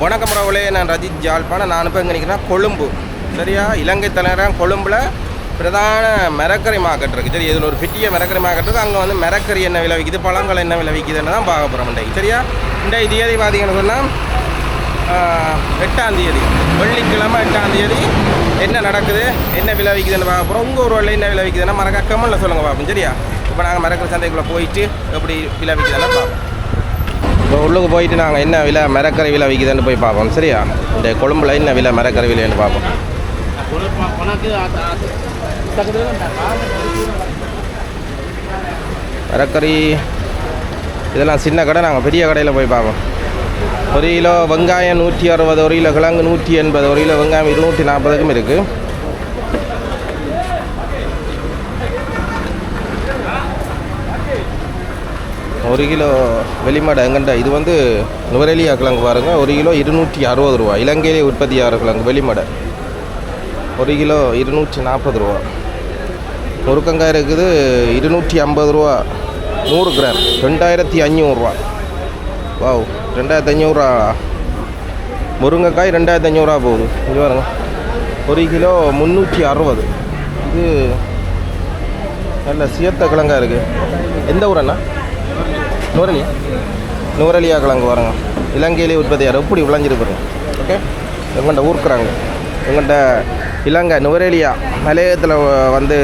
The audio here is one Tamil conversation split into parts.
வணக்கம் ரவலே, நான் ரஜித் ஜாழ்ப்பாணம். நான் இப்போ எங்கே நிற்கிறேன், கொழும்பு. சரியா, இலங்கை தலைநகரம் கொழும்பில் பிரதான மரக்கறி மார்க்கெட் இருக்குது. சரி, இதில் ஒரு பெரிய மரக்கறி மார்க்கெட் இருக்குது. அங்கே வந்து மரக்கறி என்ன விலை விற்கிது, பழங்கள் என்ன விலை விற்கிதுன்னு தான் பார்க்க போகிறோம் இன்றைக்கு. சரியா, இன்றைய தேதி பார்த்தீங்கன்னு சொன்னால் 8ஆம் தேதி, வெள்ளிக்கிழமை 8ஆம் தேதி. என்ன நடக்குது, என்ன விலை விற்கிதுன்னு பார்க்க போகிறோம். உங்கள் ஊரில் என்ன விலை விற்கிதுன்னா மறக்க கமெண்ட்டில் சொல்லுங்கள் பார்ப்போம். சரியா, இப்போ நாங்கள் மரக்கறி சந்தைக்குள்ளே போயிட்டு எப்படி விலை விற்கிதுன்னா பார்ப்போம். இப்போ உள்ளுக்கு போயிட்டு நாங்கள் என்ன விலை மரக்கறி விலை விற்கிதுன்னு போய் பார்ப்போம். சரியா, இந்த கொழும்புல என்ன விலை மரக்கறி விலைன்னு பார்ப்போம். மரக்கறி இதெல்லாம் சின்ன கடை, நாங்கள் பெரிய கடையில் போய் பார்ப்போம். 1 கிலோ வெங்காயம் 160, 1 கிலோ கிழங்கு 180, 1 கிலோ வெங்காயம் 240க்கும் இருக்குது. ஒரு கிலோ வெளிமடை எங்கண்ட இது வந்து நுவரெலியா கிழங்கு பாருங்கள். 1 கிலோ 260 ரூபா. இலங்கையிலே உற்பத்தியாகிற கிழங்கு வெளிமடை 1 கிலோ 240 ரூபா. முருக்கங்காய் இருக்குது 250 ரூபா 100 கிராம் 2500 ரூபா. வாவ், 2500 ரூபா. முருங்கைக்காய் 2500 ரூபா போகுது. இங்கே பாருங்க, 1 கிலோ 360. இது நல்ல சியத்த கிழங்காக இருக்குது. எந்த ஊரண்ணா? நுவரெலியா கிழங்கு பாருங்க. இலங்கையிலே உற்பத்தியார் எப்படி விளைஞ்சிருப்பாரு. ஓகே, எங்கள்கிட்ட ஊருக்குறாங்க. எங்கள்கிட்ட இலங்கை நுவரெலியா மலையத்தில் வந்து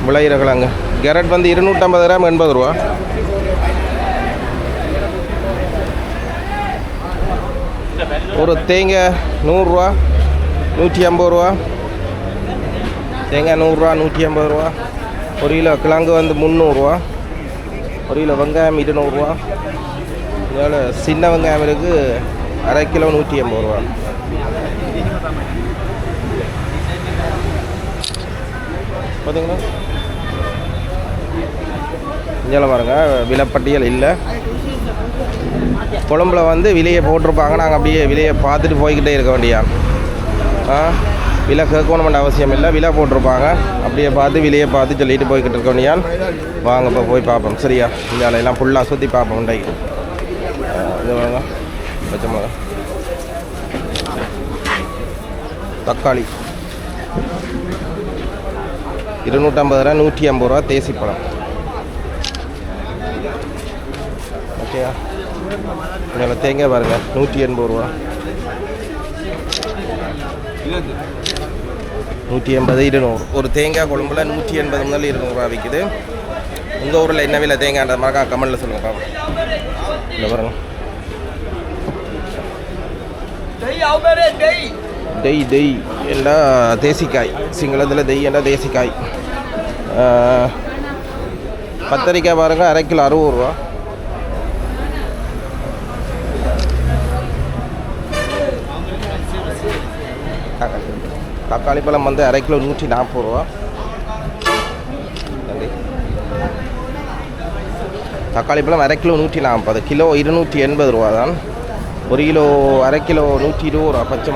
விளையிற கிழங்கு. கேரட் வந்து 250 கிராம் 80 ரூபா. ஒரு தேங்காய் 100 ரூபா 150 ரூபா. தேங்காய் 100 ரூபா 150 ரூபா. 1 கிலோ கிழங்கு வந்து 300 ரூபா. 1 கிலோ வெங்காயம் 200 ரூபா. இதோட சின்ன வெங்காயம் இருக்குது 1/2 கிலோ 180 ரூபா. பார்த்தீங்கன்னா இங்கே பாருங்க, விலைப்பட்டியல் இல்லை. கொழம்புல வந்து விலையை போட்டிருப்பாங்க. நாங்கள் அப்படியே விலையை பார்த்துட்டு போய்கிட்டே இருக்க வேண்டியான். விலை கேட்கணுமென்ற அவசியம் இல்லை, விலை போட்டிருப்பாங்க. அப்படியே பார்த்து விலையை பார்த்து சொல்லிட்டு போய்கிட்டு இருக்க வேண்டியான். வாங்க இப்போ போய் பார்ப்போம். சரியா, இந்த எல்லாம் ஃபுல்லாக சுற்றி பார்ப்போம். இன்றைக்கு இது வாங்க, பச்சை மிளகா, தக்காளி 250 ரூபா 150 ரூபா. தேசிப்பழம் ஓகேயா. இதில் தேங்காய் பாருங்கள் 180 ரூபா 180 200. ஒரு தேங்காய் கொழும்புல 180 முதல் 200 ரூபா விற்கிது. உங்கள் ஊரில் என்ன விலை தேங்காய்ன்ற மாதிரி கமெண்ட்டில் சொல்லுங்கள் பாப்போம். இல்லை பாருங்க, டெய் எல்லாம் தேசிக்காய். சிங்களத்தில் தெய் எல்லாம் தேசிக்காய். கத்தரிக்காய் பாருங்கள் 1/2 கிலோ 60 ரூபா. தக்காளி பழம் வந்து 1/2 கிலோ 140 ரூபா. தக்காளி பழம் 1/2 கிலோ 140, கிலோ 280 ரூபா தான். 1 கிலோ 1/2 கிலோ 120 ரூபா. பச்சை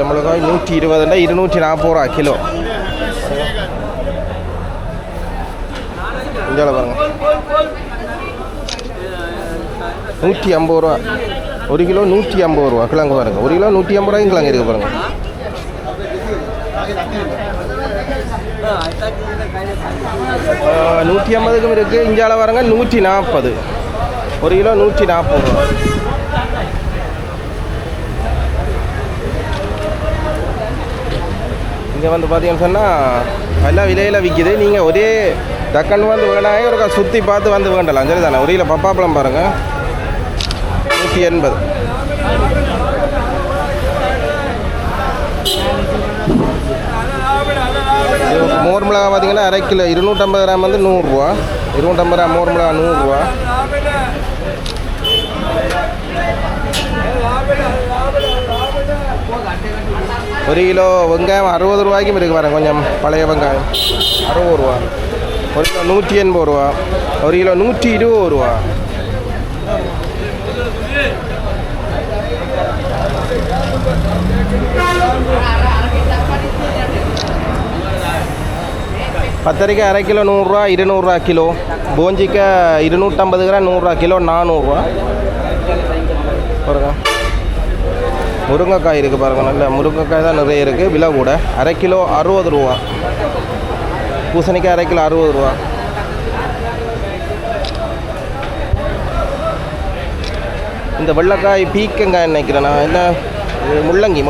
மிளகாய் 120 240 ரூபா கிலோ. இங்கே பாருங்க 150 ரூபா. 1 கிலோ 150 ரூபா கிழங்கு பாருங்கள். 1 கிலோ 150 ரூபாய்க்கு கிழங்கு இருக்குது பாருங்கள். 150க்கும் இருக்குது. இஞ்சால பாருங்க 140. 1 கிலோ 140 ரூபா. இங்கே வந்து பார்த்தீங்கன்னு சொன்னால் எல்லாம் விலையில் விற்கிது. நீங்கள் ஒரே டக்குன்னு வந்து வேணாங்க ஒரு சுற்றி பார்த்து வந்து வேண்டலாம். சரி தானே. 1 கிலோ பப்பாப்பழம் பாருங்கள் 180. மோர் மிளகா பார்த்தீங்கன்னா 1/2 கிலோ 250 கிராம் வந்து 100 ரூபா. 250 கிராம் மோர் மிளகா 100 ரூபா. ஒரு கிலோ வெங்காயம் 60 ரூபாய்க்கும் இருக்குது பாருங்க. கொஞ்சம் பழைய வெங்காயம் 60 ரூபா. 1 கிலோ 180 ரூபா. 1 கிலோ 120 ரூபா. கத்தரிக்காய் அரை கிலோ 100 ரூபா 200 ரூபா கிலோ. போஞ்சிக்காய் 250 கிராம் 100 ரூபா கிலோ 400 ரூபா. முருங்கைக்காய் இருக்குது பாருங்கள், நல்ல முருங்கைக்காய் தான் நிறைய இருக்குது. விலை கூட. அரை கிலோ 60 ரூபா. பூசணிக்காய் அரை கிலோ 60 ரூபா. இந்த வெள்ளைக்காய் பீக்கங்காய் நினைக்கிறேன் நான். என்ன முள்ளங்கி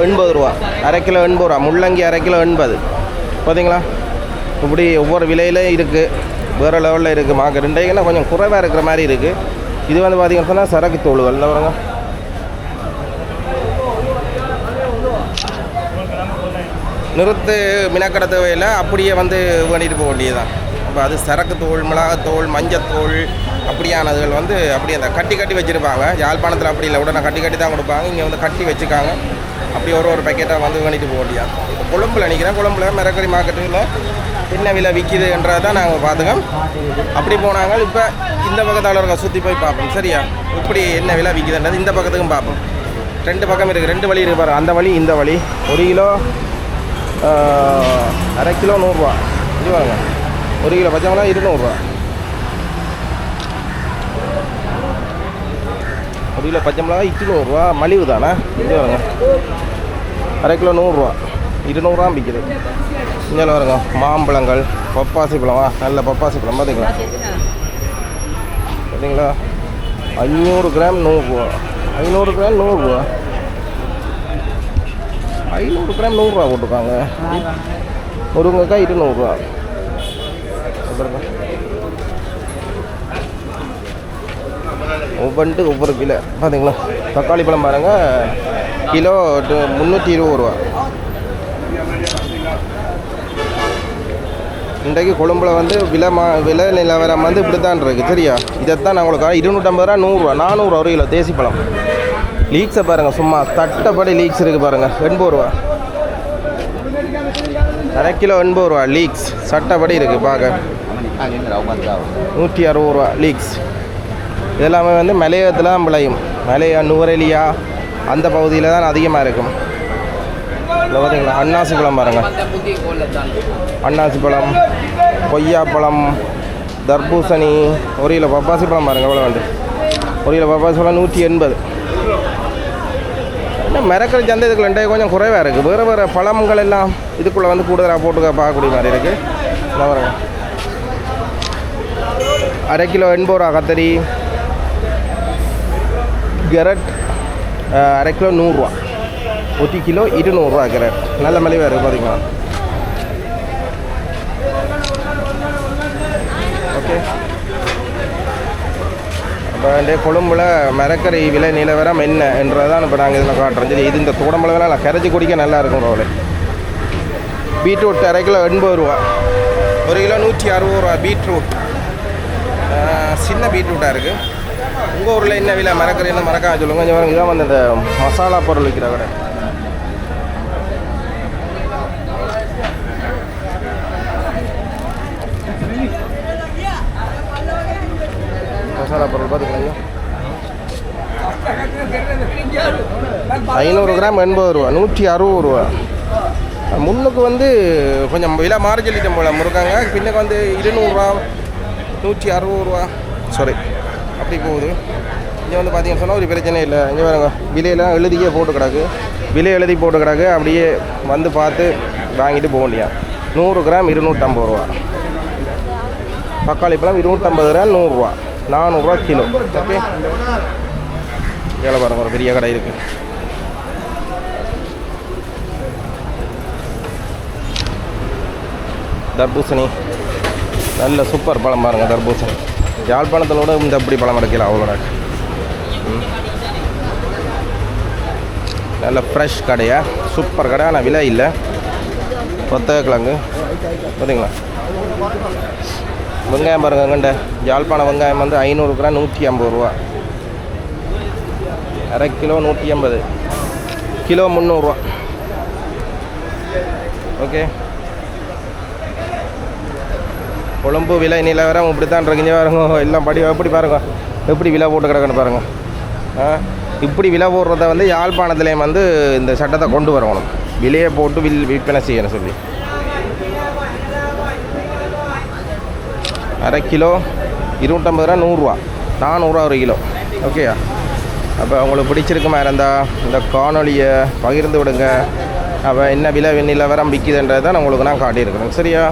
80 ரூபா. அரை கிலோ 80 ரூபா. முள்ளங்கி அரை கிலோ 80. பார்த்தீங்களா, இப்படி ஒவ்வொரு விலையில இருக்குது. வேறு லெவலில் இருக்குது. மார்க்கெட் இன்றைக்குன்னா கொஞ்சம் குறைவாக இருக்கிற மாதிரி இருக்குது. இது வந்து பார்த்திங்கன்னு சொன்னால் சரக்கு தோள்கள் வரங்க. நிறுத்து மினக்கட தேவையில் அப்படியே வந்து வேண்டிட்டு போக வேண்டியதுதான். அப்போ அது சரக்கு தோல், மிளகாத்தோல், மஞ்சத்தோல் அப்படியானதுகள் வந்து அப்படியே அந்த கட்டி வச்சுருப்பாங்க. யாழ்ப்பாணத்தில் அப்படி இல்லை, உடனே கட்டி தான் கொடுப்பாங்க. இங்கே வந்து கட்டி வச்சுக்காங்க. அப்படி ஒரு பேக்கெட்டாக வந்து வேண்டிட்டு போக வேண்டியது. இப்போ கொழும்பில் நினைக்கிறேன். கொழும்பில் மிரக்கறி மார்க்கெட்டில் என்ன விலை விற்கிதுன்றதை தான் நாங்கள் பார்த்துக்கோம். அப்படி போனாங்க. இப்போ இந்த பக்கத்தால் இருக்க சுற்றி போய் பார்ப்போம். சரியா, இப்படி என்ன விலை விற்கிதுன்றது இந்த பக்கத்துக்கும் பார்ப்போம். 2 பக்கம் இருக்குது. 2 வழி இருக்குது பாருங்கள். அந்த வழி இந்த வழி. 1 கிலோ அரை கிலோ 100 ரூபா. இது பாருங்க, 1 கிலோ பச்சை மிளகா 200 ரூபா. 1 கிலோ பச்சை மிளகா 200 ரூபா. மலிவு தானே. இது பாருங்க, அரை கிலோ 100 ரூபா. 200 ரூபா விற்கிது. இங்கே வருங்க மாம்பழங்கள், பப்பாசி பழமா, நல்ல பப்பாசி பழம் பார்த்தீங்களா. 500 கிராம் 100 ரூபா. 500 கிராம் 100 ரூபா. 500 கிராம் 100 ரூபா போட்டுருக்காங்க. முருங்கைக்காய் 200 ரூபா. ஒவ்வொரு கிலோ பார்த்தீங்களா. தக்காளி பழம் பாருங்க, கிலோ 320 ரூபா. இன்றைக்கு கொழும்புல வந்து விலை நிலவரம் வந்து இப்படி தான் இருக்குது. சரியா, இதைத்தான் நான் உங்களுக்கு 250 ரூபா, 100 ரூபா, 400 ரூபா 1 கிலோ தேசி பழம். லீக்ஸை பாருங்கள், சும்மா தட்டப்படி லீக்ஸ் இருக்குது பாருங்கள். 80 ரூபா. அரை கிலோ 80 ரூபா லீக்ஸ் சட்டப்படி இருக்குது பார்க்க. 160 ரூபா லீக்ஸ். இதெல்லாமே வந்து மலையத்தில் தான் விளையும். மலையா நுவரெலியா அந்த பகுதியில் தான் அதிகமாக இருக்கும். இல்லை பார்த்தீங்களா, அன்னாசி பழம் பாருங்கள். அன்னாசி பழம், கொய்யாப்பழம், தர்பூசணி, 1 கிலோ பப்பாசி பழம் பாருங்கள். எவ்வளோ வந்து 1 கிலோ பப்பாசி பழம் 180. இன்னும் மிரக்கறி சந்தை இதுக்குள்ள இன்றைக்கு கொஞ்சம் குறைவாக இருக்குது. வேறு பழங்கள் எல்லாம் இதுக்குள்ளே வந்து கூடுதலாக போட்டு பார்க்கக்கூடிய மாதிரி இருக்குது. என்ன பாருங்க, அரை கிலோ 80 ரூபா கத்தரி. கேரட் அரை கிலோ 100 ரூபா. 1 கிலோ 200 ரூபா கேரட். நல்ல மலிவாக இருக்குது பார்த்தீங்களா. ஓகே, அப்போ இந்த கொழும்புல மிரக்கறி விலை நிலவரம் என்ன என்றதான் இப்போ நாங்கள் இதில் காட்டுறோம். சரி, இது இந்த தோடம்பளவெல்லாம் கரைச்சி குடிக்க நல்லா இருக்கும். ரோவில் பீட்ரூட் அரை கிலோ 80 ரூபா. 1 கிலோ 160 ரூபா. பீட்ரூட் சின்ன பீட்ரூட்டாக இருக்குது. உங்கள் ஊரில் என்ன விலை மிரக்கறி என்ன மறக்காம சொல்லுங்கள். கொஞ்சம் இதான் வந்து இந்த மசாலா பொருள் விற்கிற கடை. மசாலா பொருள் பார்த்துக்கலாம். 500 கிராம் 80 ரூபா. 160 ரூபா. முன்னுக்கு வந்து கொஞ்சம் விலை மாறி சொல்லிட்டோம் போல. முருக்காங்க பின்னுக்கு வந்து 200 ரூபா, 160 ரூபா. சாரி, அப்படி போகுது. இங்கே வந்து பார்த்தீங்கன்னு சொன்னால் ஒரு பிரச்சனை இல்லை. இங்கே பாருங்க, விலையெல்லாம் எழுதியே போட்டு கிடக்கு. விலை எழுதி போட்டு கிடக்கு. அப்படியே வந்து பார்த்து வாங்கிட்டு போக முடியாது. 100 கிராம் 250 ரூபா. தக்காளி பழம் 250 கிராம் 100 ரூபா. 400 ரூபா கிலோ. ஓகே, ஏழை பாருங்க, ஒரு பெரிய கடை இருக்குது. தர்பூசணி நல்ல சூப்பர் பழம் பாருங்கள். தர்பூசணி யாழ்ப்பாணத்திலோட இந்த அப்படி பழம் கிடைக்கல அவ்வளோ. நல்ல ஃப்ரெஷ் கடையா, சூப்பர் கடை. ஆனால் விலை இல்லை. கிழங்கு பார்த்தீங்களா. வெங்காயம் பாருங்கள். கண்ட யாழ்ப்பாண வெங்காயம் வந்து 500 கிராம் 150 ரூபா. அரை கிலோ 180. கிலோ 300 ரூபா. ஓகே, கொழும்பு விலை நிலவரம் இப்படி தான் இருக்குங்க பாருங்க. எல்லாம் எப்படி பாருங்க, எப்படி விலை போட்டு கிடக்குன்னு பாருங்கள். இப்படி விலை போடுறத வந்து யாழ்ப்பாணத்துலேயும் வந்து இந்த சட்டத்தை கொண்டு வரணும். விலையை போட்டு விற்பனை செய்யணும் சொல்லி. அரை கிலோ 250 ரூபா 100 ரூபா. 400 ரூபா 1 கிலோ. ஓகேயா, அப்போ உங்களுக்கு பிடிச்சிருக்குமா இருந்தால் இந்த காணொலியை பகிர்ந்து விடுங்க. அப்போ என்ன விலை நிலவரம் விற்கிதுன்றதை தான் உங்களுக்கு நான் காட்டியிருக்கிறேன். சரியா?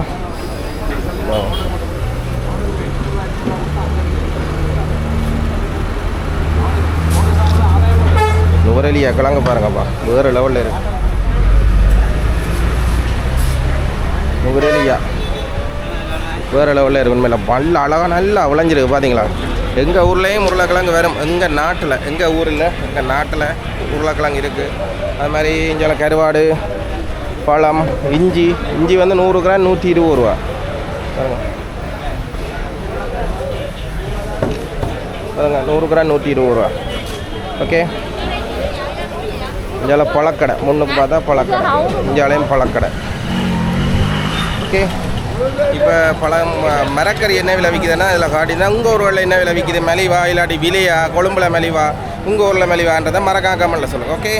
நுவரெலியா கிழங்கு பாருங்கப்பா, வேறு லெவலில் இருக்கு. நுவரெலியா வேறு லெவலில் இருக்கு. உண்மையில பல்ல அழகாக நல்லா விளைஞ்சிருக்கு பார்த்தீங்களா. எங்கள் ஊர்லேயும் உருளைக்கிழங்கு வரும். எங்கள் நாட்டில் உருளைக்கிழங்கு இருக்குது. அது மாதிரி இங்கே கருவாடு, பழம், இஞ்சி வந்து 100 கிராம் 120 ரூபா. பாருங்க 100 கிராம் 120 ரூபா. ஓகே, இங்கே பழக்கடை, முன்னுக்கு பார்த்தா பழக்கடை, இங்கேயும் பழக்கடை. ஓகே, இப்போ பழம் மரக்கறி என்ன விலை விற்கிதுன்னா இதில் காட்டினா உங்கள் ஊரில் என்ன விலை விற்கிது, மலிவா இல்லாட்டி விலையா, கொழும்புல மலிவா, உங்கள் ஊரில் மலிவான்றதை மறக்காம கமெண்ட்டில் சொல்லுங்கள். ஓகே.